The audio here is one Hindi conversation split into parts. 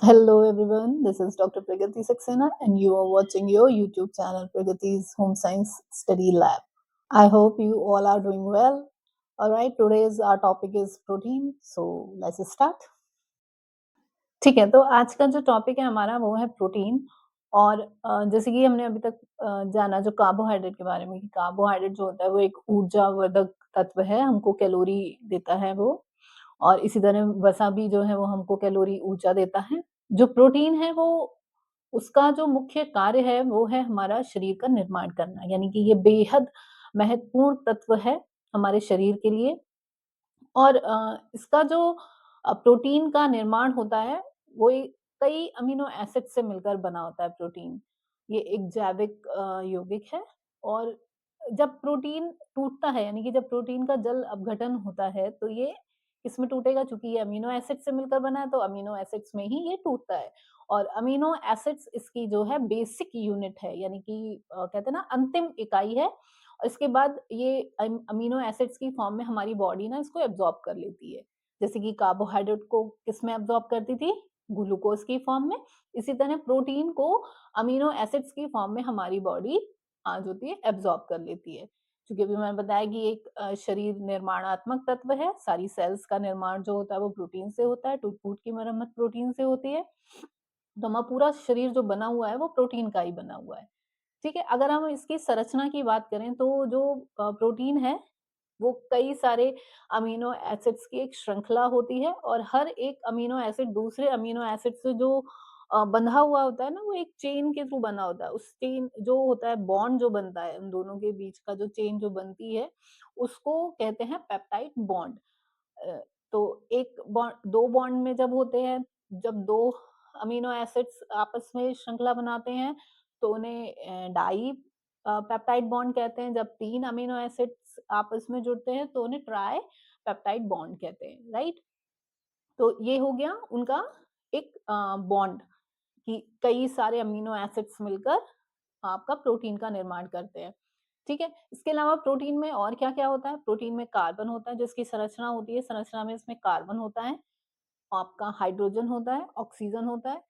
Hello everyone, this is Dr. Pragati Saxena and you are watching your YouTube channel Pragati's Home Science Study Lab. I hope you all are doing well. Alright, today's our topic is protein, so let's start. ठीक है, तो आज का जो टॉपिक है हमारा वो है प्रोटीन और जैसे कि हमने अभी तक जाना जो कार्बोहाइड्रेट के बारे में कि कार्बोहाइड्रेट जो होता है वो एक ऊर्जावर्धक तत्व है, हमको कैलोरी देता है वो और इसी तरह वसा भी जो है वो हमको कैलोरी ऊर्जा देता है। जो प्रोटीन है वो उसका जो मुख्य कार्य है वो है हमारा शरीर का निर्माण करना, यानी कि ये बेहद महत्वपूर्ण तत्व है हमारे शरीर के लिए और इसका जो प्रोटीन का निर्माण होता है वो कई अमीनो एसिड से मिलकर बना होता है प्रोटीन। ये एक जैविक यौगिक है और जब प्रोटीन टूटता है यानी कि जब प्रोटीन का जल अपघटन होता है तो ये किसमें टूटेगा? चूँकि ये अमीनो एसिड से मिलकर बना है तो अमीनो एसिड्स में ही ये टूटता है और अमीनो एसिड्स इसकी जो है बेसिक यूनिट है यानी कि कहते हैं ना अंतिम इकाई है। इसके बाद ये अमीनो एसिड्स की फॉर्म में हमारी बॉडी ना इसको एब्जॉर्ब कर लेती है। जैसे कि कार्बोहाइड्रेट को किसमें एब्जॉर्ब करती थी? ग्लूकोज की फॉर्म में। इसी तरह प्रोटीन को अमीनो एसिड्स की फॉर्म में हमारी बॉडी जो होती है एब्जॉर्ब कर लेती है। क्योंकि अभी मैंने बताया कि एक शरीर निर्माणात्मक तत्व है, सारी सेल्स का निर्माण जो होता है वो प्रोटीन से होता है, टूट-फूट की मरम्मत प्रोटीन से होती है। तो हमारा पूरा शरीर जो बना हुआ है वो प्रोटीन का ही बना हुआ है। ठीक है, अगर हम इसकी संरचना की बात करें तो जो प्रोटीन है, वो कई सारे अमीनो एसिड्स की एक श्रृंखला होती है और हर एक अमीनो एसिड दूसरे अमीनो एसिड से जो बंधा हुआ होता है ना, वो एक चेन के थ्रू बना होता है। उस चेन जो होता है बॉन्ड जो बनता है, उन दोनों के बीच का जो चेन जो बनती है, उसको कहते हैं पेप्टाइड बॉन्ड। अ, तो एक बॉन्ड 2 बॉन्ड में जब होते हैं, जब 2 अमीनो एसिड्स आपस में श्रृंखला बनाते हैं, तो उन्हें डाई पेप्टाइड बॉन्ड कहते हैं। जब 3 अमीनो एसिड्स आपस में जुड़ते हैं, तो उन्हें ट्राई पेप्टाइड बॉन्ड कहते हैं, राइट? तो ये हो गया उनका एक बॉन्ड कि कई सारे अमीनो एसिड्स मिलकर आपका प्रोटीन का निर्माण करते हैं। ठीक है? इसके अलावा प्रोटीन में और क्या-क्या होता है? प्रोटीन में कार्बन होता है, जिसकी संरचना होती है, संरचना में इसमें कार्बन होता है, आपका हाइड्रोजन होता है, ऑक्सीजन होता है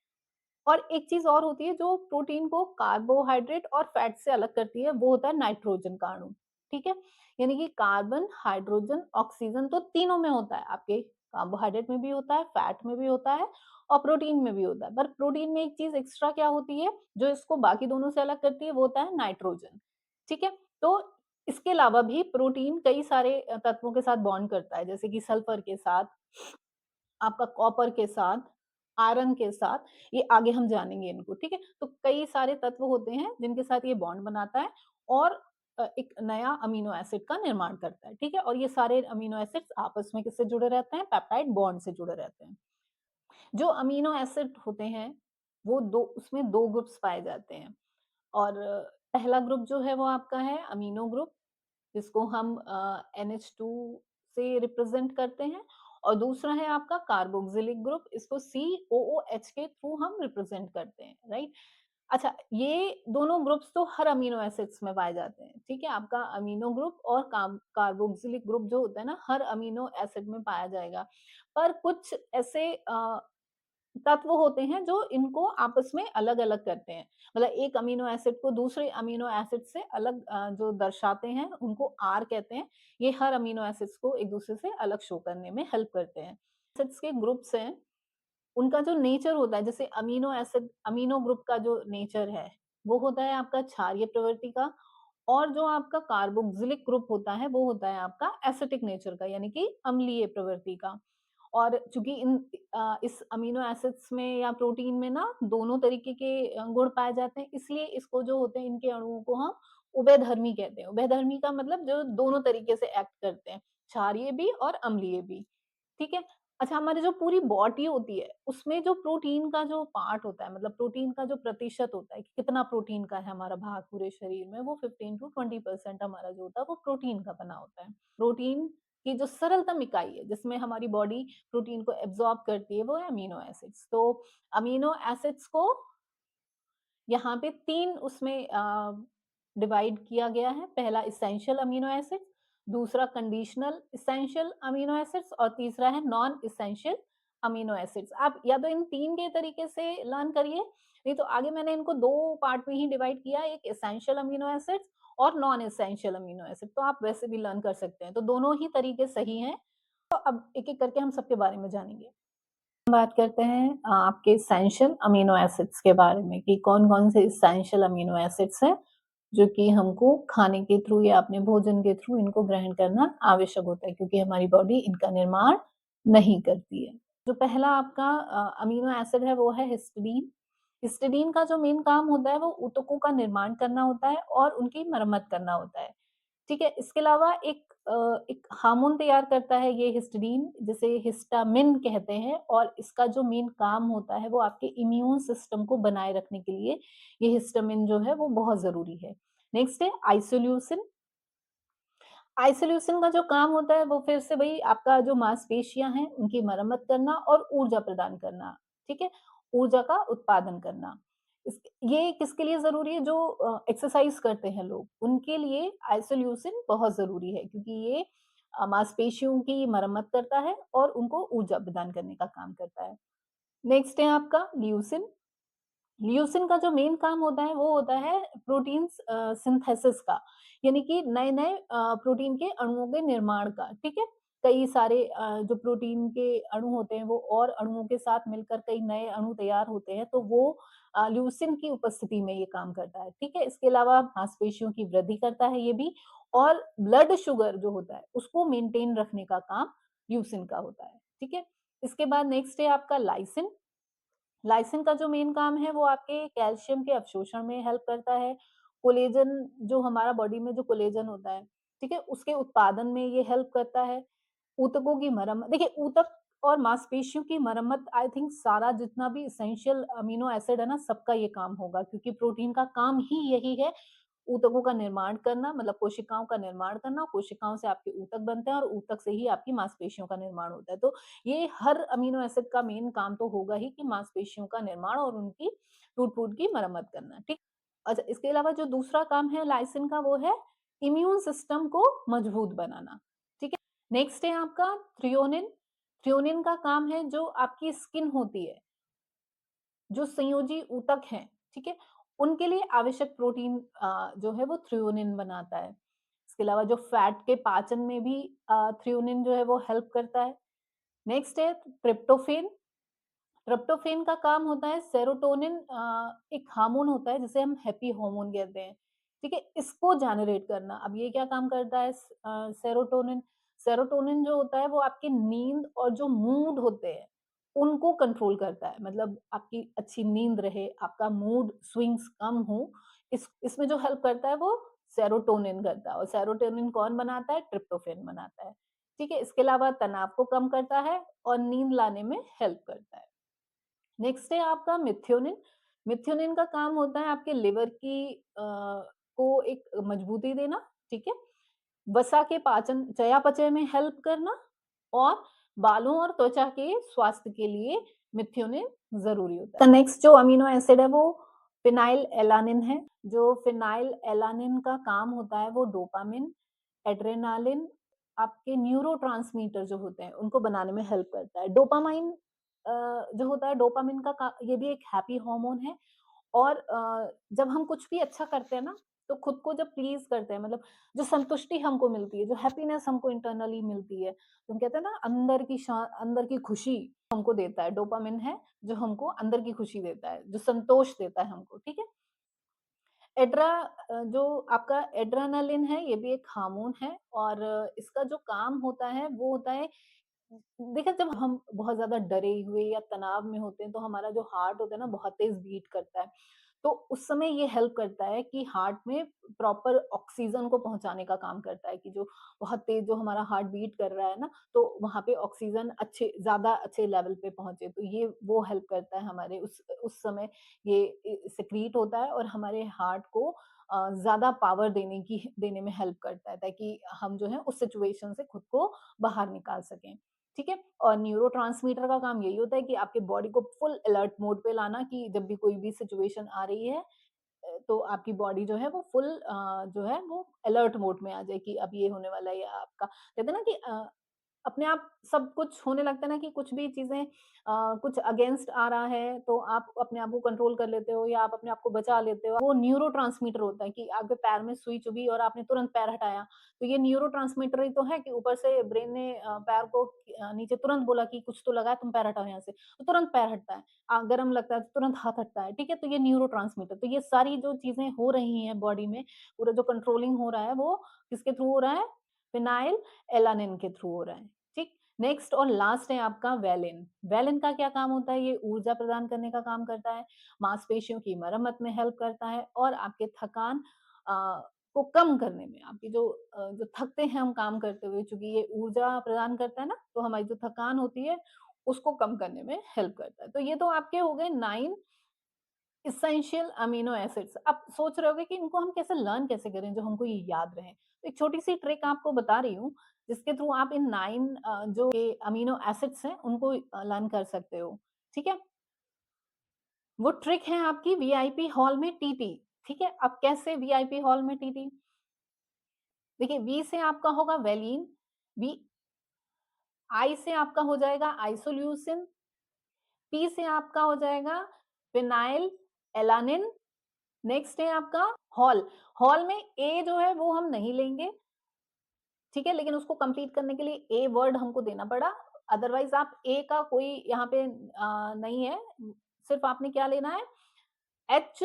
और एक चीज़ और होती है जो प्रोटीन को कार्बोहाइड्रेट और फैट से अलग करती है, वो होता है नाइट्रोजन का अणु, ठीक है? यानी कि कार्बन, हाइड्रोजन, ऑक्सीजन तो तीनों में होता है, आपके कार्बोहाइड्रेट में भी होता है, फैट में भी होता है और प्रोटीन में भी होता है। पर प्रोटीन में एक चीज़ एक्स्ट्रा क्या होती है, जो इसको बाकी दोनों से अलग करती है, वो होता है नाइट्रोजन, ठीक है? तो इसके अलावा भी प्रोटीन कई सारे तत्वों के साथ बॉन्ड करता है, जैसे कि सल्फर के साथ, आपका कॉपर के साथ, आयरन के साथ, ये आगे हम जानेंगे इनको, ठीक है? तो कई सारे तत्व होते हैं जिनके साथ ये बॉन्ड बनाता है और एक नया अमीनो एसिड का निर्माण करता है, ठीक है? और ये सारे अमीनो एसिड्स आपस में किससे जुड़े रहते हैं? पेप्टाइड बॉन्ड से जुड़े रहते हैं। जो अमीनो एसिड होते हैं, वो 2 उसमें 2 ग्रुप्स पाए जाते हैं और पहला ग्रुप जो है वो आपका है अमीनो ग्रुप जिसको हम NH2 से रिप्रेजेंट करते हैं और दूसरा है आपका कार्बोक्सिलिक ग्रुप इसको COOH के थ्रू हम रिप्रेजेंट करते हैं, राइट? अच्छा, ये दोनों ग्रुप्स तो हर अमीनो एसिड्स में पाए जाते हैं, ठीक है? आपका अमीनो ग्रुप और कार्बोक्सिलिक ग्रुप जो होता है ना, हर अमीनो एसिड में पाया जाएगा। पर कुछ ऐसे तत्व होते हैं जो इनको आपस में अलग-अलग करते हैं। मतलब एक अमीनो एसिड को दूसरे अमीनो एसिड से अलग जो दर्शाते हैं उनको R कहते हैं। ये हर अमीनो एसिड्स को एक-दूसरे से अलग शो करने में हेल्प करते हैं। एसिड्स के ग्रुप्स हैं, उनका जो नेचर होता है जैसे अमीनो ग्रुप का जो नेचर है, वो होता है आपका क्षारीय प्रवृत्ति का और जो आपका कार्बोक्सिलिक ग्रुप होता है, वो होता है आपका एसिटिक नेचर का यानी कि अम्लीय प्रवृत्ति का। और चूँकि इस अमीनो एसिड्स में या प्रोटीन में ना दोनों तरीके के गुण पाए जाते हैं, इसलिए इसको जो होते हैं इनके अणुओं को हम उभयधर्मी कहते हैं। उभयधर्मी का मतलब जो दोनों तरीके से एक्ट करते हैं, क्षारीय भी और अम्लीय भी, ठीक है? अच्छा हमारी जो पूरी बॉडी होती है, उसमें जो प्रोटीन का जो पार्ट होता है मतलब प्रोटीन का जो प्रतिशत होता है कि कितना प्रोटीन का है हमारा भाग पूरे शरीर में, वो 15 टू 20% हमारा जो होता है वो प्रोटीन का बना होता है। प्रोटीन की जो सरलतम इकाई है जिसमें हमारी बॉडी प्रोटीन को एब्ज़ॉर्ब करती है वो है अमीनो एसिड्स। तो अमीनो एसिड्स को यहाँ पे 3 उसमें डिवाइड किया गया है। पहला एसेंशियल अमीनो एसिड्स, दूसरा कंडीशनल एसेंशियल अमीनो एसिड्स और तीसरा है नॉन एसेंशियल अमीनो एसिड्स। आप या तो इन 3 के तरीके से लर्न करिए, नहीं तो आगे मैंने इनको 2 पार्ट में ही डिवाइड किया, एक एसेंशियल अमीनो एसिड्स और नॉन एसेंशियल अमीनो एसिड, तो आप वैसे भी लर्न कर सकते हैं। तो दोनों ही तरीके सही हैं। तो अब एक-एक करके हम सबके बारे में जानेंगे। हम बात करते हैं आपके एसेंशियल अमीनो एसिड्स के बारे में कि कौन-कौन से एसेंशियल अमीनो एसिड्स हैं, जो कि हमको खाने के थ्रू या अपने भोजन के थ्रू इनको ग्रहण करना आवश्यक होता है, क्योंकि हमारी बॉडी इनका निर्माण नहीं करती है। जो पहला आपका अमीनो एसिड है वो है हिस्टिडीन। हिस्टिडीन का जो मेन काम होता है वो ऊतकों का निर्माण करना होता है और उनकी मरम्मत करना होता है। ठीक है? इसके अलावा एक हार्मोन तैयार करता है ये हिस्टिडीन, जिसे हिस्टामिन कहते हैं, और इसका जो मेन काम होता है वो आपके इम्यून सिस्टम को बनाए रखने के लिए ये हिस्टामिन जो है वो बहुत ज़रूरी है। नेक्स्ट है आइसोल्यूसिन। आइसोल्यूसिन का जो काम होता है वो फिर से वही आपका जो मांसपेशियाँ हैं उनकी मरम्मत करना और ऊर्जा प्रदान करना, ठीक है? ऊर्जा का उत्पादन करना। इस ये किसके लिए ज़रूरी है? जो एक्सरसाइज़ करते हैं लोग, उनके लिए आइसोल्यूसिन बहुत ज़रूरी है, क्योंकि ये मांसपेशियों की मरम्मत करता है और उनको ऊर्जा प्रदान करने का काम करता है। नेक्स्ट है आपका ल्यूसिन। ल्यूसिन का जो मेन काम होता है वो होता है प्रोटीन्स सिंथेसिस का, यानी कि नए-नए प्रोटीन के अणुओं के निर्माण का, ठीक है? कई सारे जो प्रोटीन के अणु होते हैं वो और अणुओं के साथ मिलकर कई नए अणु तैयार होते हैं, तो वो ल्यूसिन की उपस्थिति में ये काम करता है, ठीक है? इसके अलावा मांसपेशियों की वृद्धि करता है ये भी, और ब्लड शुगर जो होता है उसको मेंटेन रखने का काम ल्यूसिन का होता है, ठीक है? इसके बाद नेक्स्ट है आपका लाइसिन। लाइसिन का जो मेन काम है वो आपके कैल्शियम के अवशोषण में हेल्प करता है। कोलेजन, जो हमारा बॉडी में जो कोलेजन होता है, ठीक है? उसके उत्पादन में ये हेल्प करता है। ऊतकों की मरम्मत, देखिए ऊतक और मांसपेशियों की मरम्मत, आई थिंक सारा जितना भी एसेंशियल अमीनो एसिड है ना, सबका ये काम होगा, क्योंकि प्रोटीन का काम ही यही है, ऊतकों का निर्माण करना, मतलब कोशिकाओं का निर्माण करना, कोशिकाओं से आपके ऊतक बनते हैं और ऊतक से ही आपकी मांसपेशियों का निर्माण होता है। तो ये हर अमीनो एसिड का मेन काम तो होगा ही कि मांसपेशियों का निर्माण और उनकी टूट-फूट की मरम्मत करना, ठीक? अच्छा, इसके अलावा जो दूसरा काम है लाइसिन का वो है इम्यून सिस्टम को मजबूत बनाना, ठीक है? नेक्स्ट है आपका थ्रियोनिन। थ्रियोनिन का काम है जो आपकी स्किन होती है, जो संयोजी ऊतक हैं, ठीक है? उनके लिए आवश्यक प्रोटीन जो है वो थ्रियोनिन बनाता है। इसके अलावा जो फैट के पाचन में भी थ्रियोनिन जो है वो हेल्प करता है। नेक्स्ट है ट्रिप्टोफैन। ट्रिप्टोफैन का काम होता है सेरोटोनिन, एक हार्मोन होता है जिसे हम हैप्पी हार्मोन कहते हैं, ठीक है? इसको जनरेट करना। अब ये क्या काम करता है? सेरोटोनिन। सेरोटोनिन जो होता है वो आपकी नींद और जो मूड होते हैं, उनको कंट्रोल करता है। मतलब आपकी अच्छी नींद रहे, आपका मूड स्विंग्स कम हो, इसमें जो हेल्प करता है वो सेरोटोनिन करता है, और सेरोटोनिन कौन बनाता है? ट्रिप्टोफैन बनाता है, ठीक है? इसके अलावा तनाव को कम करता है और नींद लाने में हेल्प करता है। नेक्स्ट है आपका मिथ्योनिन। मिथ्योनिन का काम होता है आपके लिवर की को एक मजबूती देना, ठीक है? वसा के पाचन चयापचय में हेल्प करना, और बालों और त्वचा के स्वास्थ्य के लिए मिथ्योनिन ज़रूरी होता है। नेक्स्ट जो अमीनो एसिड है वो फेनिलएलानिन है। जो फेनिलएलानिन का काम होता है वो डोपामिन, एड्रेनालिन, आपके न्यूरोट्रांसमीटर जो होते हैं उनको बनाने में हेल्प करता है। डोपामाइन जो होता है, डोपामिन का ये भी एक हैप्पी हार्मोन है, और जब हम कुछ भी अच्छा करते हैं ना, तो खुद को जब प्लीज़ करते हैं, मतलब जो संतुष्टि हमको मिलती है, जो हैप्पीनेस हमको इंटरनली मिलती है, तो हम कहते हैं ना अंदर की खुशी हमको देता है, डोपामिन है जो हमको अंदर की खुशी देता है, जो संतोष देता है हमको, ठीक है? जो आपका एड्रेनालिन है, ये भी एक हार्मोन है, और इसका जो काम होता है वो होता है, देखिए जब हम बहुत ज़्यादा डरे हुए या तनाव में होते हैं, तो हमारा जो हार्ट होता है ना बहुत तेज़ बीट करता है। तो उस समय ये हेल्प करता है कि हार्ट में प्रॉपर ऑक्सीजन को पहुँचाने का काम करता है, कि जो बहुत तेज़ जो हमारा हार्ट बीट कर रहा है ना, तो वहाँ पे ऑक्सीजन ज़्यादा अच्छे लेवल पे पहुँचे। तो ये वो हेल्प करता है हमारे उस समय, ये सिक्रीट होता है और हमारे हार्ट को ज़्यादा पावर देने में हेल्प करता है, ताकि हम जो है उस सिचुएशन से खुद को बाहर निकाल सकें। ठीक है? और न्यूरोट्रांसमीटर का काम यही होता है कि आपकी बॉडी को फुल अलर्ट मोड पे लाना, कि जब भी कोई भी सिचुएशन आ रही है, तो आपकी बॉडी जो है वो फुल जो है वो अलर्ट मोड में आ जाए कि अब ये होने वाला है, या आपका कहते हैं ना कि अपने आप सब कुछ होने लगता है ना कि कुछ भी चीज़ें कुछ अगेंस्ट आ रहा है, तो आप अपने आप को कंट्रोल कर लेते हो या आप अपने आप को बचा लेते हो। वो न्यूरोट्रांसमीटर होता है कि आपके पैर में सुई चुभी और आपने तुरंत पैर हटाया, तो ये न्यूरोट्रांसमीटर ही तो है कि ऊपर से ब्रेन ने पैर को नीचे तुरंत बोला कि कुछ तो लगा है, तुम पैर हटाओ यहाँ से, तो तुरंत पैर हटता है। गरम लगता है, तो तुरंत हाथ हटता है, ठीक है? तो ये न्यूरोट्रांसमीटर, तो ये सारी जो चीज़ें हो रही हैं बॉडी में, पूरा जो कंट्रोलिंग हो रहा है, वो किसके थ्रू हो रहा है? फ़िनाइल एलानिन के थ्रू हो रहा है, ठीक? नेक्स्ट और लास्ट है आपका वेलिन। वेलिन का क्या काम होता है? ये ऊर्जा प्रदान करने का काम करता है, मांसपेशियों की मरम्मत में हेल्प करता है और आपके थकान को कम करने में, आपकी जो थकते हैं हम काम करते हुए, चूँकि ये ऊर्जा प्रदान करता है ना, तो हमारी जो थकान होती है, उसको कम करने में हेल्प करता है। तो ये तो आपके हो गए 9 एसेंशियल अमीनो एसिड्स। अब सोच रहे होगे कि इनको हम कैसे लर्न कैसे करें जो हमको ये याद रहे। तो एक छोटी-सी ट्रिक आपको बता रही हूँ, जिसके थ्रू आप इन 9 जो ये अमीनो एसिड्स हैं उनको लर्न कर सकते हो, ठीक है? वो ट्रिक है आपकी वीआईपी हॉल में टीटी, ठीक है? अब कैसे वीआईपी हॉल में टीटी? देखिए वी से आपका होगा वेलिन, वी आई से आपका हो जाएगा आइसोल्यूसिन, पी से आपका हो जाएगा फिनाइल एलानिन, नेक्स्ट है आपका हॉल। हॉल में ए जो है वो हम नहीं लेंगे, ठीक है? लेकिन उसको कंप्लीट करने के लिए ए वर्ड हमको देना पड़ा। अदरवाइज़ आप ए का कोई यहाँ पे नहीं है। सिर्फ़ आपने क्या लेना है एच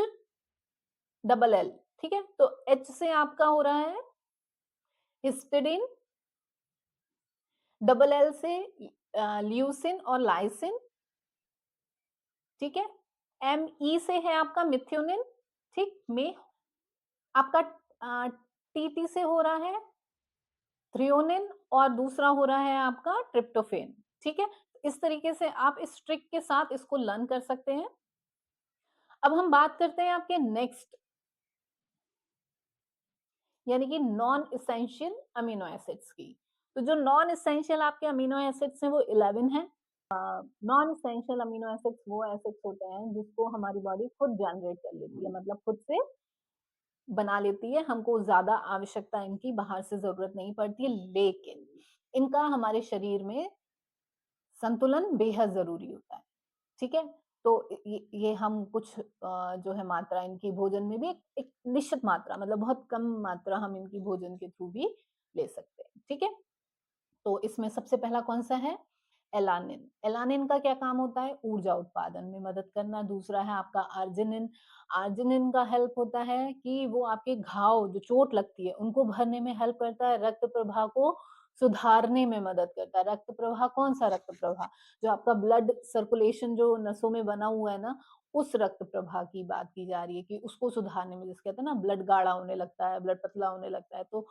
डबल एल, ठीक है? तो एच से आपका हो रहा है हिस्टिडाइन, डबल एल से ल्यूसिन और लाइसिन, ठीक है? एम ई से है आपका मिथ्योनिन, ठीक? में आपका टी-टी से हो रहा है थ्रियोनिन और दूसरा हो रहा है आपका ट्रिप्टोफैन, ठीक है? इस तरीके से आप इस ट्रिक के साथ इसको लर्न कर सकते हैं। अब हम बात करते हैं आपके नेक्स्ट यानी कि नॉन एसेंशियल अमीनो एसिड्स की। तो जो नॉन एसेंशियल आपके अमीनो एसिड्स हैं वो 11 हैं। नॉन एसेंशियल अमीनो एसिड्स वो एसिड्स होते हैं जिसको हमारी बॉडी खुद जनरेट कर लेती है, मतलब खुद से बना लेती है, हमको ज़्यादा आवश्यकता इनकी बाहर से ज़रूरत नहीं पड़ती है, लेकिन इनका हमारे शरीर में संतुलन बेहद ज़रूरी होता है, ठीक है? तो ये हम कुछ जो है मात्रा इनकी भोजन में भी एक निश्चित मात्रा मतलब बहुत कम मात्रा हम इनकी भोजन के थ्रू भी ले सकते हैं, ठीक है? तो इसमें सबसे पहला कौन-सा है? एलानिन। एलानिन का क्या काम होता है? ऊर्जा उत्पादन में मदद करना। दूसरा है आपका अर्जिनिन। अर्जिनिन का हेल्प होता है कि वो आपके घाव जो चोट लगती है, उनको भरने में हेल्प करता है, रक्त प्रवाह को सुधारने में मदद करता है। रक्त प्रवाह कौन-सा रक्त प्रवाह? जो आपका ब्लड सर्कुलेशन जो नसों में बना हुआ है ना, उस रक्त प्रवाह की बात की जा रही है कि उसको सुधारने में जिसे कहते हैं ना ब्लड गाढ़ा होने लगता है, ब्लड पतला होने लगता है, तो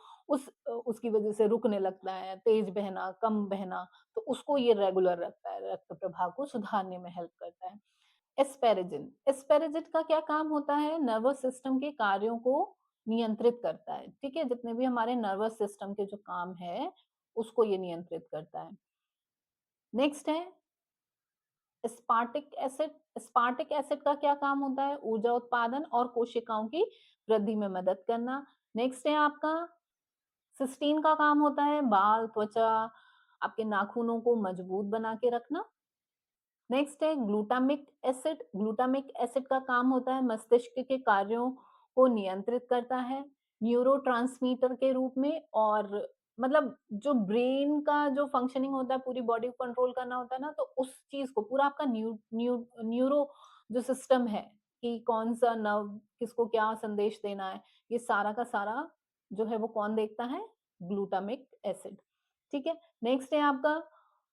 उसकी वजह से रुकने लगता है, तेज बहना, कम बहना, तो उसको ये रेगुलर रखता है, रक्त प्रवाह को सुधारने में हेल्प करता है। एस्पेरेजिन, एस्पेरेजिन का क्या काम होता है? नर्वस सिस्टम के कार्यों को नियंत्रित करता है, ठीक है? जितने भी हमारे नर्वस सिस्टम के जो काम है, उसको ये नियंत्रित करता है। नेक्स्ट है स्पार्टिक एसिड। स्पार्टिक एसिड का क्या काम होता है? ऊर्जा उत्पादन और कोशिकाओं की वृद्धि में मदद करना। नेक्स्ट है आपका सिस्टीन का काम होता है बाल, त्वचा, आपके नाखूनों को मजबूत बना के रखना। नेक्स्ट है ग्लूटामिक एसिड। ग्लूटामिक एसिड का काम होता है मस्तिष्क के कार्यों को नियंत्रित करता है न्यूरोट्रांसमीटर के रूप में और मतलब जो ब्रेन का जो फंक्शनिंग होता है पूरी बॉडी को कंट्रोल करना होता है ना तो उस चीज को पूरा आपका न्यूरो जो सिस्टम है कि कौन सा नर्व किसको क्या संदेश देना है ये सारा का सारा जो है वो कौन देखता है ग्लूटामिक एसिड ठीक है नेक्स्ट है आपका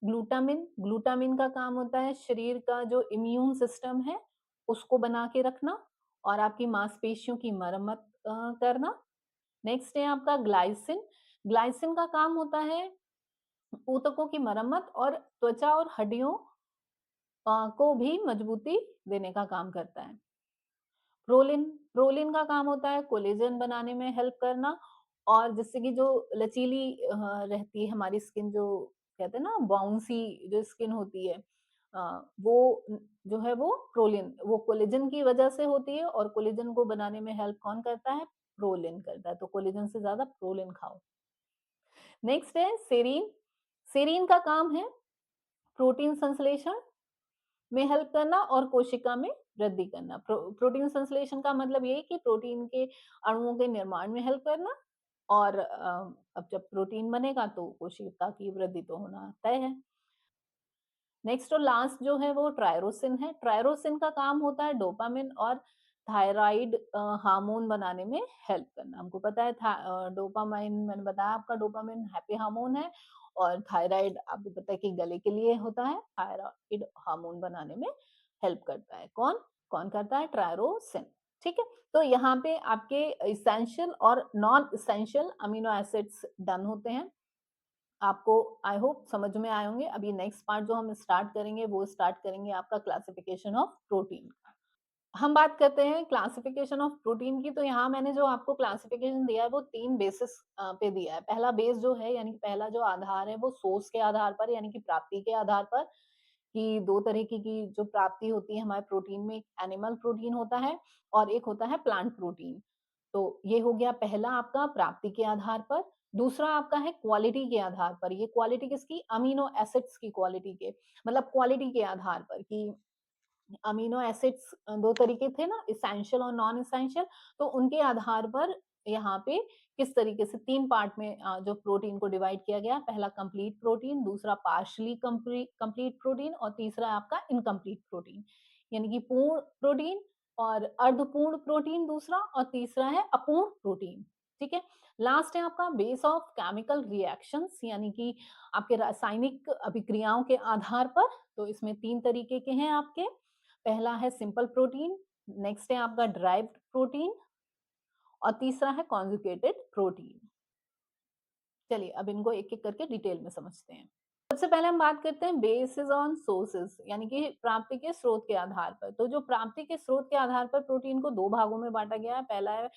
ग्लूटामिन। ग्लूटामिन का काम होता है शरीर का जो इम्यून सिस्टम है उसको बना के रखना और आपकी मांसपेशियों की मरम्मत करना। नेक्स्ट है आपका ग्लाइसिन। ग्लाइसिन का काम होता है ऊतकों की मरम्मत और त्वचा और हड्डियों को भी मजबूती देने का काम करता है। प्रोलिन प्रोलिन का काम होता है कोलेजन बनाने में हेल्प करना और जिससे कि जो लचीली रहती है हमारी स्किन जो कहते हैं ना बाउंसी जो स्किन होती है वो जो है वो प्रोलिन वो कोलेजन की वजह से होती है और कोलेजन को बनाने में हेल्प कौन करता है प्रोलिन करता है तो कोलेजन से ज्यादा प्रोलिन खाओ। नेक्स्ट है सेरीन। सेरीन का काम है प्रोटीन संश्लेषण में हेल्प करना और कोशिका में वृद्धि करना। प्रोटीन संश्लेषण का मतलब ये है कि प्रोटीन के अणुओं के निर्माण में हेल्प करना और अब जब प्रोटीन बनेगा तो कोशिका की वृद्धि तो होना तय है। नेक्स्ट और लास्ट जो है वो ट्रायरोसिन है। ट्रायरोसिन का काम होता है डोपामिन और थायराइड हार्मोन बनाने में हेल्प करना। हमको पता है डोपामाइन, मैंने बताया आपका डोपामिन हैप्पी हार्मोन है और थायराइड आपको पता है कि गले के लिए होता है। थायराइड हार्मोन बनाने में हेल्प करता है। कौन कौन करता है? ट्रायरोसिन। ठीक है, तो यहाँ पे आपके इसेंशियल और non essential amino acids done होते हैं। आपको आई होप समझ में आए होंगे। अभी नेक्स्ट पार्ट जो हम स्टार्ट करेंगे वो स्टार्ट करेंगे आपका क्लासिफिकेशन ऑफ प्रोटीन। हम बात करते हैं क्लासिफिकेशन ऑफ प्रोटीन की, तो यहाँ मैंने जो आपको क्लासिफिकेशन दिया है वो 3 बेसिस पे दिया है। पहला बेस जो है यानी कि पहला जो आधार है वो सोर्स के आधार पर यानी कि प्राप्ति के आधार पर, कि 2 तरीके की जो प्राप्ति होती है हमारे प्रोटीन में, एक एनिमल प्रोटीन होता है और एक होता है प्लांट प्रोटीन। तो ये हो गया पहला आपका प्राप्ति के आधार पर। दूसरा आपका है क्वालिटी के आधार पर। ये क्वालिटी किसकी? अमीनो एसिड्स की क्वालिटी के, मतलब क्वालिटी के आधार पर कि अमीनो एसिड्स 2 तरीके थे ना, एसेंशियल और नॉन एसेंशियल, तो उनके आधार पर यहाँ पे किस तरीके से 3 पार्ट में जो प्रोटीन को डिवाइड किया गया। पहला कंप्लीट प्रोटीन, दूसरा पार्शियली कंप्लीट प्रोटीन और तीसरा आपका इनकम्प्लीट प्रोटीन, यानी कि पूर्ण प्रोटीन और अर्धपूर्ण प्रोटीन दूसरा, और तीसरा है अपूर्ण प्रोटीन। ठीक है, लास्ट है आपका बेस ऑफ केमिकल रिएक्शंस, यानी कि आपके रासायनिक अभिक्रियाओं के आधार पर। तो इसमें 3 तरीके के हैं आपके। पहला है सिंपल प्रोटीन, नेक्स्ट है आपका ड्राइव्ड प्रोटीन और तीसरा है कॉन्जुगेटेड प्रोटीन। चलिए अब इनको एक-एक करके डिटेल में समझते हैं। सबसे पहले हम बात करते हैं बेसिस ऑन सोर्सेस, यानी कि प्राप्ति के स्रोत के आधार पर। तो जो प्राप्ति के स्रोत के आधार पर प्रोटीन को 2 भागों में बांटा गया है। पहला है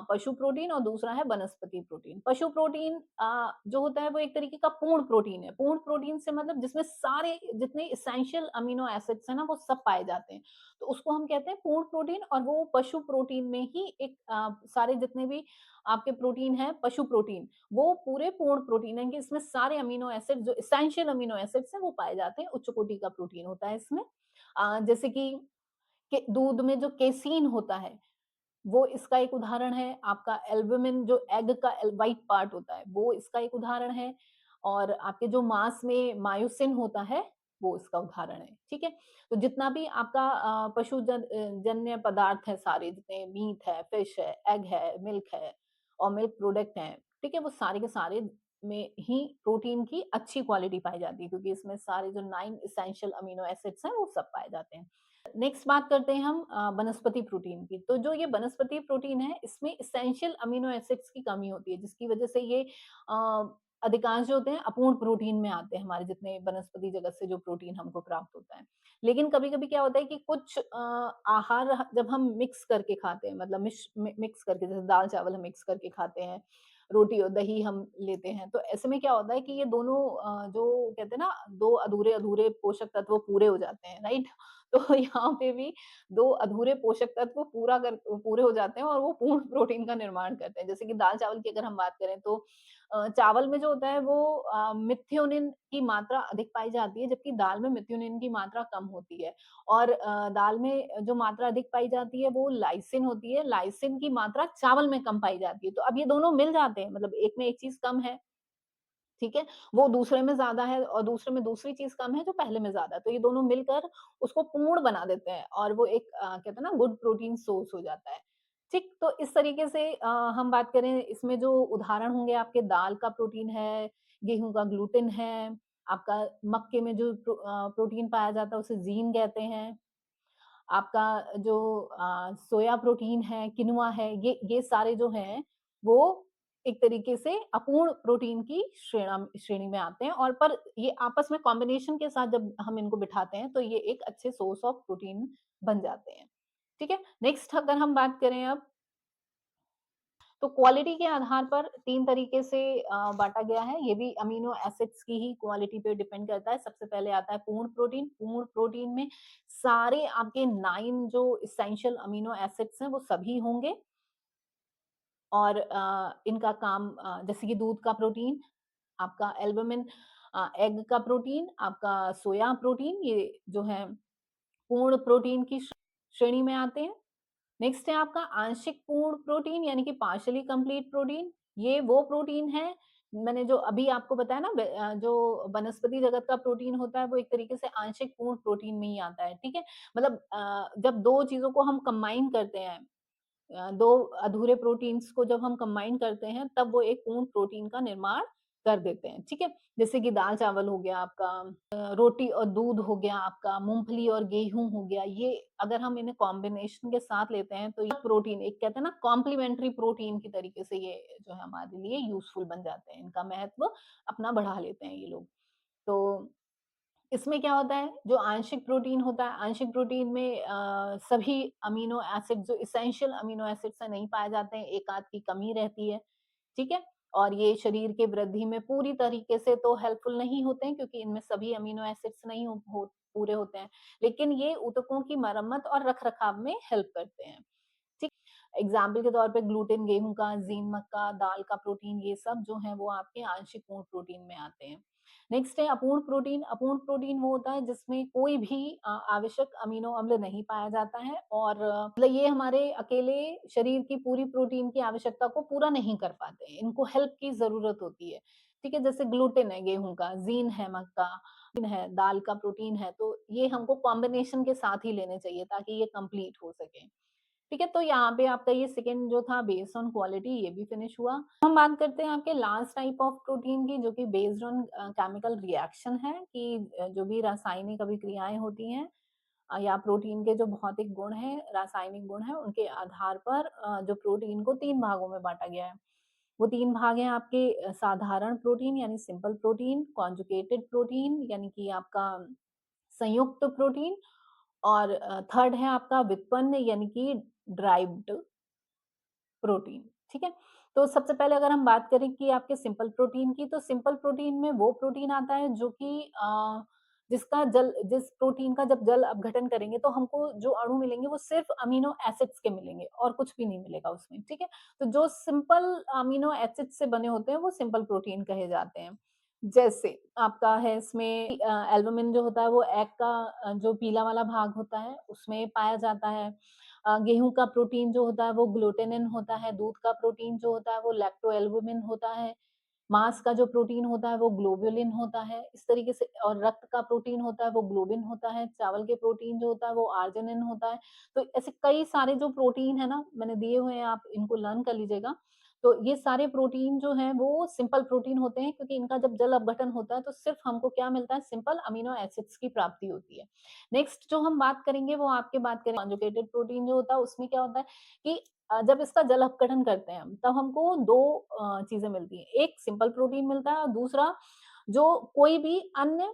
पशु प्रोटीन और दूसरा है वनस्पति प्रोटीन। पशु प्रोटीन जो होता है वो एक तरीके का पूर्ण प्रोटीन है। पूर्ण प्रोटीन से मतलब जिसमें सारे जितने एसेंशियल अमीनो एसिड्स हैं ना वो सब पाए जाते हैं, तो उसको हम कहते हैं पूर्ण प्रोटीन। और वो पशु प्रोटीन में ही एक सारे जितने भी आपके प्रोटीन है पशु प्रोटीन, वो पूरे पूर्ण प्रोटीन है कि इसमें सारे अमीनो एसिड जो एसेंशियल अमीनो एसिड्स हैं वो पाए जाते हैं। उच्च कोटि का प्रोटीन होता है इसमें। जैसे कि दूध में जो केसीन होता है वो इसका एक उदाहरण है। आपका एल्ब्यूमिन जो एग का व्हाइट पार्ट होता है वो इसका एक उदाहरण है। और आपके जो मांस में मायोसिन होता है वो इसका उदाहरण है। ठीक है, तो जितना भी आपका जन्य पदार्थ है, सारे जितने मीट है, फिश है, एग है, मिल्क है और मिल्क प्रोडक्ट है, ठीक है, वो सारे के सारे में ही प्रोटीन की अच्छी क्वालिटी पाई जाती है, क्योंकि इसमें सारे जो 9 एसेंशियल अमीनो एसिड्स हैं वो सब पाए जाते हैं। नेक्स्ट बात करते हैं हम वनस्पति प्रोटीन की। तो जो ये वनस्पति प्रोटीन है इसमें एसेंशियल अमीनो एसिड्स की कमी होती है, जिसकी वजह से ये अधिकांश जो होते हैं अपूर्ण प्रोटीन में आते हैं, हमारे जितने वनस्पति जगत से जो प्रोटीन हमको प्राप्त होता है। लेकिन कभी-कभी क्या होता है कि कुछ आहार जब हम मिक्स करके खाते हैं, मतलब मिक्स करके, जैसे दाल-चावल हम मिक्स करके खाते हैं, रोटी और दही हम लेते हैं, तो ऐसे में क्या होता है कि ये दोनों जो कहते हैं ना 2 अधूरे-अधूरे पोषक तत्व पूरे हो जाते हैं, राइट? तो यहाँ पे भी 2 अधूरे पोषक तत्व पूरे हो जाते हैं और वो पूर्ण प्रोटीन का निर्माण करते हैं। जैसे कि दाल-चावल की अगर हम बात करें तो चावल में जो होता है वो मिथ्योनिन की मात्रा अधिक पाई जाती है, जबकि दाल में मिथ्योनिन की मात्रा कम होती है। और दाल में जो मात्रा अधिक पाई जाती है वो लाइसिन होती है, लाइसिन की मात्रा चावल में कम पाई जाती है। तो अब ये दोनों मिल जाते हैं, मतलब एक में एक चीज़ कम है, ठीक है? वो दूसरे में ज़्यादा है और दूसरे में दूसरी चीज़ कम है जो पहले में ज़्यादा है। तो ये दोनों मिलकर उसको पूर्ण बना देते हैं और वो एक कहते हैं ना गुड प्रोटीन सोर्स हो जाता है। ठीक? तो इस तरीके से हम बात करें, इसमें जो उदाहरण होंगे आपके, दाल का प्रोटीन है, गेहूँ का ग्लूटिन है, आपका मक्के में जो प्रोटीन पाया जाता है उसे ज़ीन कहते हैं। आपका जो सोया प्रोटीन है, किनुआ है, ये सारे जो हैं, वो एक तरीके से अपूर्ण प्रोटीन की श्रेणी में आते हैं, और पर ये आपस में कॉम्बिनेशन के साथ जब हम इनको बिठाते हैं, तो ये एक अच्छे सोर्स ऑफ प्रोटीन बन जाते हैं। ठीक है? नेक्स्ट अगर हम बात करें अब, तो क्वालिटी के आधार पर 3 तरीके से बाँटा गया है। ये भी अमीनो एसिड्स की ही क्वालिटी पे डिपेंड करता है। सबसे पहले आता है पूर्ण प्रोटीन। पूर्ण प्रोटीन में सारे आपके 9 जो एसेंशियल अमीनो एसिड्स हैं, वो सभी होंगे। और इनका काम जैसे कि दूध का प्रोटीन, आपका एल्बुमिन एग का प्रोटीन, आपका सोया प्रोटीन, ये जो है पूर्ण प्रोटीन की श्रेणी में आते हैं। नेक्स्ट है आपका आंशिक पूर्ण प्रोटीन यानी कि पार्शियली कंप्लीट प्रोटीन। ये वो प्रोटीन है, मैंने जो अभी आपको बताया ना, जो वनस्पति जगत का प्रोटीन होता है वो एक तरीके से आंशिक पूर्ण प्रोटीन में ही आता है, ठीक है? मतलब जब 2 चीज़ों को हम कंबाइन करते हैं, 2 अधूरे प्रोटीन्स को जब हम कंबाइन करते हैं तब वो एक पूर्ण प्रोटीन का निर्माण कर देते हैं, ठीक है? जैसे कि दाल-चावल हो गया आपका, रोटी और दूध हो गया आपका, मूँगफली और गेहूँ हो गया, ये अगर हम इन्हें कॉम्बिनेशन के साथ लेते हैं तो ये प्रोटीन, एक कहते हैं ना कॉम्प्लीमेंट्री प्रोटीन की तरीके से ये जो है हमारे लिए यूज़फुल बन जाते हैं। इनका महत्व अपना बढ़ा लेते हैं ये लोग। तो इसमें क्या होता है, जो आंशिक प्रोटीन होता है, आंशिक प्रोटीन में सभी अमीनो एसिड जो एसेंशियल अमीनो एसिड्स हैं नहीं पाए जाते हैं, एक आध की कमी रहती है, ठीक है? और ये शरीर के वृद्धि में पूरी तरीके से तो हेल्पफुल नहीं होते हैं क्योंकि इनमें सभी अमीनो एसिड्स नहीं पूरे होते हैं, लेकिन ये ऊतकों की मरम्मत और रख-रखाव में हेल्प करते हैं। ठीक, एग्जाम्पल के तौर पे ग्लूटेन गेहूँ का, ज़ीन मक्का, दाल का प्रोटीन, ये सब जो है वो आपके आंशिक पूर्ण प्रोटीन में आते हैं। नेक्स्ट है अपूर्ण प्रोटीन। अपूर्ण प्रोटीन वो होता है जिसमें कोई भी आवश्यक अमीनो अम्ल नहीं पाया जाता है और मतलब ये हमारे अकेले शरीर की पूरी प्रोटीन की आवश्यकता को पूरा नहीं कर पाते हैं। इनको हेल्प की ज़रूरत होती है। ठीक है? जैसे ग्लूटेन है गेहूँ का, ज़ीन है मक्का है, दाल का प्रोटीन है, तो ये हमको कॉम्बिनेशन के साथ ही लेने चाहिए ताकि ये कंप्लीट हो सके। ठीक है, तो यहाँ पे आपका ये सेकंड जो था बेस्ड ऑन क्वालिटी, ये भी फिनिश हुआ। हम बात करते हैं आपके लास्ट टाइप ऑफ प्रोटीन की, जो कि बेस्ड ऑन केमिकल रिएक्शन है कि जो भी रासायनिक अभिक्रियाएं होती हैं या प्रोटीन के जो भौतिक गुण हैं, रासायनिक गुण हैं, उनके आधार पर जो प्रोटीन को 3 भागों में बाँटा गया है। वो 3 भाग हैं आपके साधारण प्रोटीन यानी सिंपल प्रोटीन, कॉन्जुगेटेड प्रोटीन यानी कि आपका संयुक्त प्रोटीन और थर्ड है आपका व्युत्पन्न यानी कि ड्राइव्ड प्रोटीन, ठीक है? तो सबसे पहले अगर हम बात करें कि आपके सिंपल प्रोटीन की, तो सिंपल प्रोटीन में वो प्रोटीन आता है जो कि जिस प्रोटीन का जब जल अपघटन करेंगे तो हमको जो अणु मिलेंगे वो सिर्फ़ अमीनो एसिड्स के मिलेंगे और कुछ भी नहीं मिलेगा उसमें, ठीक है? तो जो सिंपल अमीनो एसिड्स से बने होते हैं वो सिंपल प्रोटीन कहे जाते हैं। जैसे आपका है इसमें एल्बुमिन जो होता है वो एग का जो पीला वाला भाग होता है उसमें पाया जाता है। गेहूँ का प्रोटीन जो होता है वो ग्लूटेनिन होता है, दूध का प्रोटीन जो होता है वो लैक्टोएल्बुमिन होता है, मांस का जो प्रोटीन होता है वो ग्लोबुलिन होता है, इस तरीके से और रक्त का प्रोटीन होता है वो ग्लोबिन होता है, चावल के प्रोटीन जो होता है वो आर्जिनिन होता है। तो ऐसे कई सारे जो प्रोटीन है ना, मैंने दिए हुए हैं, आप इनको लर्न कर लीजिएगा। तो ये सारे प्रोटीन जो हैं वो सिंपल प्रोटीन होते हैं क्योंकि इनका जब जल अपघटन होता है तो सिर्फ़ हमको क्या मिलता है, सिंपल अमीनो एसिड्स की प्राप्ति होती है। नेक्स्ट जो हम बात करेंगे वो आपके बात करें कॉन्जुगेटेड प्रोटीन जो होता है उसमें क्या होता है कि जब इसका जल अपघटन करते हैं हम तब हमको 2 चीज़ें मिलती हैं। एक सिंपल प्रोटीन मिलता है और दूसरा जो कोई भी अन्य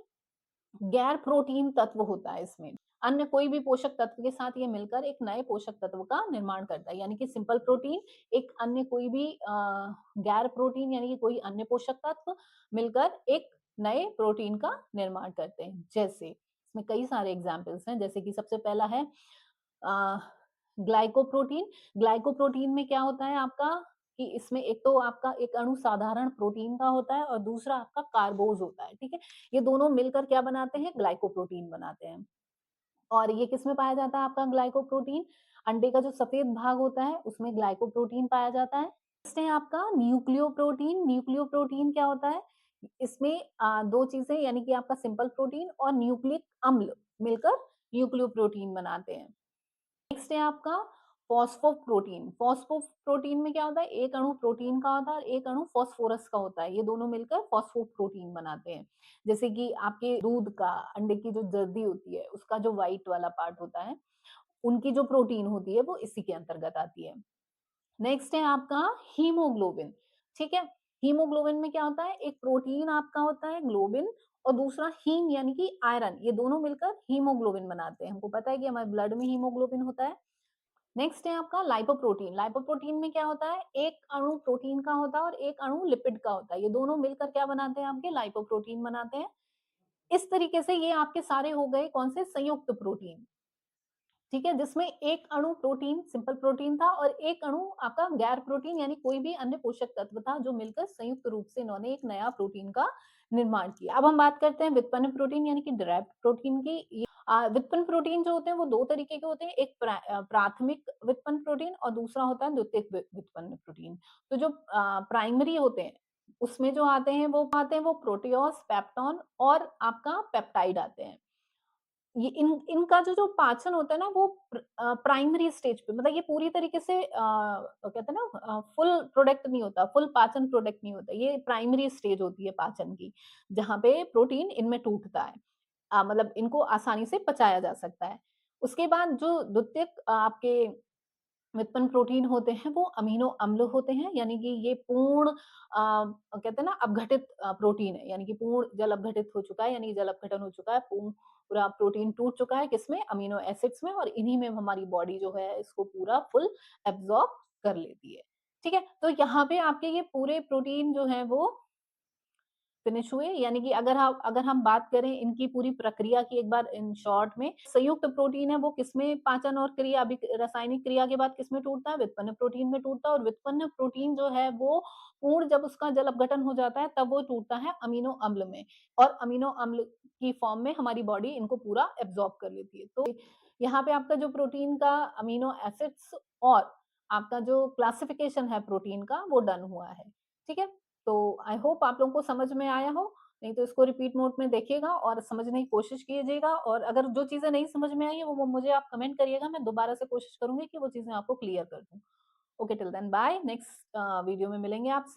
गैर प्रोटीन तत्व होता है इसमें। अन्य कोई भी पोषक तत्व के साथ ये मिलकर एक नए पोषक तत्व का निर्माण करता है। यानी कि सिंपल प्रोटीन एक अन्य कोई भी गैर प्रोटीन यानी कि कोई अन्य पोषक तत्व मिलकर एक नए प्रोटीन का निर्माण करते हैं। जैसे इसमें कई सारे एग्ज़ाम्पल्स हैं, जैसे कि सबसे पहला है अ, ग्लाइकोप्रोटीन। ग्लाइकोप्रोटीन में क्या होता है आपका कि इसमें एक तो आपका एक अणु साधारण प्रोटीन का होता है और दूसरा आपका कार्बोज़ होता है, ठीक है? ये दोनों मिलकर क्या बनाते हैं? ग्लाइकोप्रोटीन बनाते हैं। और ये किसमें पाया जाता है आपका ग्लाइकोप्रोटीन? अंडे का जो सफ़ेद भाग होता है, उसमें ग्लाइकोप्रोटीन पाया जाता है। नेक्स्ट है आपका न्यूक्लियोप्रोटीन। न्यूक्लियोप्रोटीन क्या होता है? इसमें 2 चीज़ें यानी कि आपका सिंपल प्रोटीन और न्यूक्लिक अम्ल मिलकर न्यूक्लियोप्रोटीन बनाते हैं। नेक्स्ट है आपका फॉस्फोप्रोटीन। फॉस्फोप्रोटीन में क्या होता है? एक अणु प्रोटीन का होता है और एक अणु फास्फोरस का होता है। ये दोनों मिलकर फॉस्फोप्रोटीन बनाते हैं। जैसे कि आपके दूध का, अंडे की जो जर्दी होती है, उसका जो व्हाइट वाला पार्ट होता है, उनकी जो प्रोटीन होती है, वो इसी के अंतर्गत आती है। नेक्स्ट है आपका हीमोग्लोबिन, ठीक है? हीमोग्लोबिन में क्या होता है? एक प्रोटीन आपका होता है ग्लोबिन और दूसरा हीम यानी कि आयरन, ये दोनों मिलकर हीमोग्लोबिन बनाते हैं। हमको पता है कि हमारे ब्लड में हीमोग्लोबिन होता है। नेक्स्ट है आपका लाइपोप्रोटीन। लाइपोप्रोटीन में क्या होता है? एक अणु प्रोटीन का होता है और एक अणु लिपिड का होता है। ये दोनों मिलकर क्या बनाते हैं आपके? लाइपोप्रोटीन बनाते हैं। इस तरीके से ये आपके सारे हो गए कौन से? संयुक्त प्रोटीन, ठीक है? जिसमें एक अणु प्रोटीन, सिंपल प्रोटीन था और एक अणु आपका गैर प्रोटीन यानी कोई भी अन्य पोषक तत्व था जो मिलकर संयुक्त रूप से इन्होंने एक नया प्रोटीन का निर्माण किया। अब हम बात करते हैं व्युत्पन्न प्रोटीन यानी कि डिराइव्ड प्रोटीन की। व्युत्पन्न प्रोटीन जो होते हैं वो 2 तरीके के होते हैं, एक प्राथमिक व्युत्पन्न प्रोटीन और दूसरा होता है द्वितीयक व्युत्पन्न प्रोटीन। तो जो प्राइमरी होते हैं, उसमें जो आते हैं वो प्रोटिओस, पेप्टोन और आपका पेप्टाइड आते हैं। ये इनका जो पाचन होता है ना वो प्राइमरी स्टेज पे, मतलब ये पूरी तरीके से कहते हैं ना फुल प्रोडक्ट नहीं होता, फुल पाचन प्रोडक्ट नहीं होता, ये प्राइमरी स्टेज होती है पाचन की, जहाँ पे प्रोटीन इनमें टूटता है। मतलब इनको आसानी से पचाया जा सकता है। उसके बाद जो द्वितीयक आपके व्युत्पन्न प्रोटीन होते हैं वो अमीनो अम्ल होते हैं, यानी कि ये पूर्ण कहते हैं ना अपघटित प्रोटीन है, यानी कि पूर्ण जल अपघटित हो चुका है, यानी जल अपघटन हो चुका है, पूरा प्रोटीन टूट चुका है किसमें, अमीनो एसिड्स में, और इन्हीं में हमारी बॉडी जो है इसको पूरा फुल एब्जॉर्ब कर लेती है। ठीक है, तो यहाँ पे आपके ये पूरे प्रोटीन जो है वो फिनिश हुए, यानी कि अगर हम बात करें इनकी पूरी प्रक्रिया की एक बार इन शॉर्ट में, संयुक्त प्रोटीन है वो किसमें पाचन और क्रिया रासायनिक क्रिया के बाद किसमें टूटता है, व्युत्पन्न प्रोटीन में टूटता है, और व्युत्पन्न प्रोटीन जो है वो पूर्ण जब उसका जल अपघटन हो जाता है तब वो टूटता है अमीनो अम्ल में, और अमीनो अम्ल की फॉर्म में हमारी बॉडी इनको पूरा एब्जॉर्ब कर लेती है। तो यहाँ पे आपका जो प्रोटीन का अमीनो एसिड्स और आपका जो क्लासिफिकेशन है प्रोटीन का वो डन हुआ है। ठीक है? तो आई होप आप लोगों को समझ में आया हो, नहीं तो इसको रिपीट मोड में देखिएगा और समझने की कोशिश कीजिएगा, और अगर जो चीज़ें नहीं समझ में आई है वो मुझे आप कमेंट करिएगा, मैं दोबारा से कोशिश करूँगी कि वो चीज़ें आपको क्लियर कर दूँ। Okay, till then bye, next video में मिलेंगे आपसे।